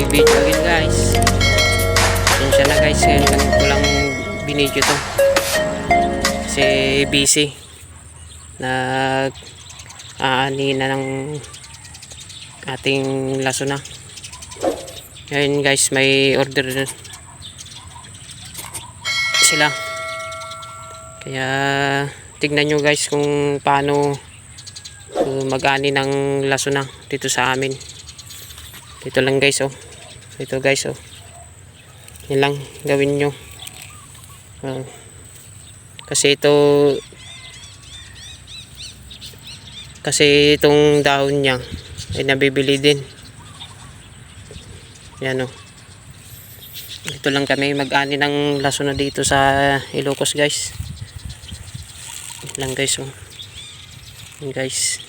video again guys. Pasensya na guys, ngayon ko lang binidyo to kasi busy aani na ng ating laso na. Ngayon guys, may order sila, kaya tignan nyo guys kung paano mag-ani ng laso na dito sa amin. Dito lang guys, oh. Dito guys, oh. Yan lang gawin nyo. Kasi itong dahon niya ay nabibili din. Yan, oh. Dito lang kami mag-ani ng laso na dito sa Ilocos guys. Yan lang guys, oh. Yan guys.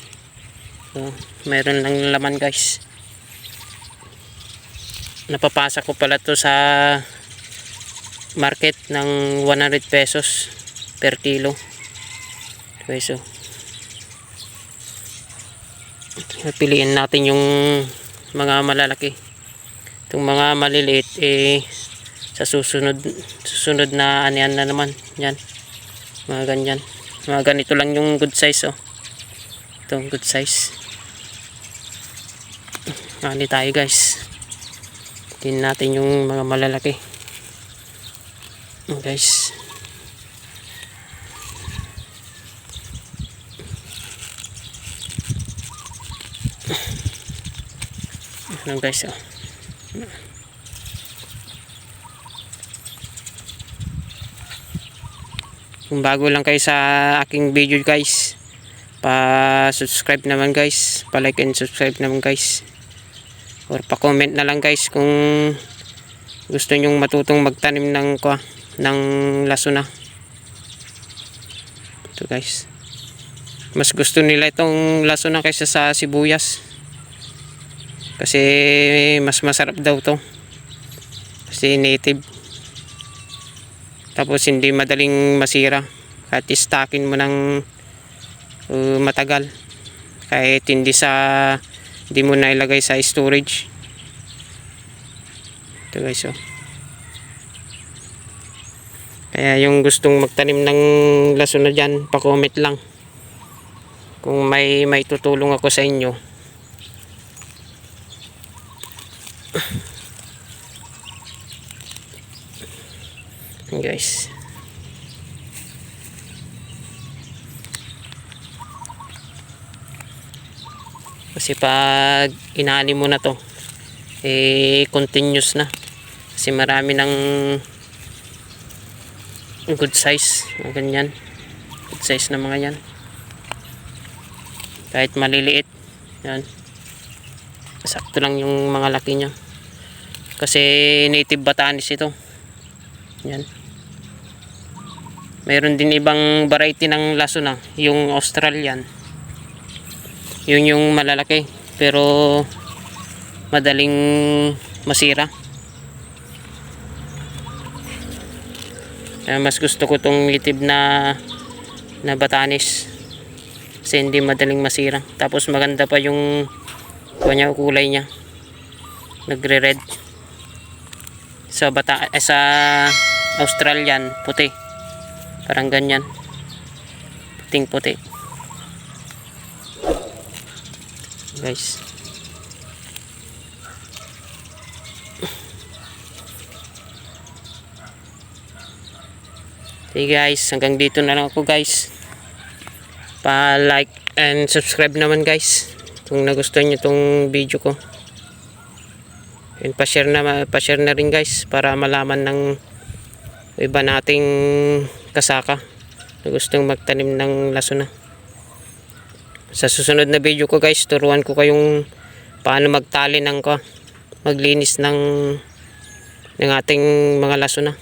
So, mayroon lang laman guys. Napapasa ko pala to sa market ng 100 pesos per kilo guys, oh. Piliin natin yung mga malalaki. Itong mga maliliit sa susunod na anihan na naman. Yan, mga ganyan, mga ganito lang yung good size, oh. Itong good size. Ani tayo guys. Tingnan natin yung mga malalaki guys. Ano guys, oh. Kung bago lang kayo sa aking video guys, pa-subscribe naman guys, pa-like and subscribe naman guys, or pa-comment na lang guys kung gusto nyong matutong magtanim ng laso na. Ito guys, mas gusto nila itong laso na kaysa sa sibuyas kasi mas masarap daw to kasi native, tapos hindi madaling masira kahit stockin mo ng matagal, kahit hindi mo na ilagay sa storage. Ito guys, oh. Kaya yung gustong magtanim ng laso na dyan, pa-comment lang kung may tutulong ako sa inyo. Guys, kasi pag inaani mo na to, continuous na kasi marami ng good size, ganyan, good size na mga yan, kahit maliliit yan, sakto lang yung mga laki nya kasi native Batanes ito. Yan, mayroon din ibang variety ng laso na, yung Australian, yun yung malalaki pero madaling masira. Kaya mas gusto ko tong native na Batanes kasi hindi madaling masira, tapos maganda pa yung kulay niya, nagre-red. Sa Australian puti, parang ganyan, puting puti guys. Okay guys, hanggang dito na lang ako guys. Pa-like and subscribe naman guys kung nagustuhan nyo itong video ko, and pa-share na rin guys para malaman ng iba nating kasaka na gustong magtanim ng laso na. Sa susunod na video ko guys, turuan ko kayong paano magtali maglinis ng ating mga laso na.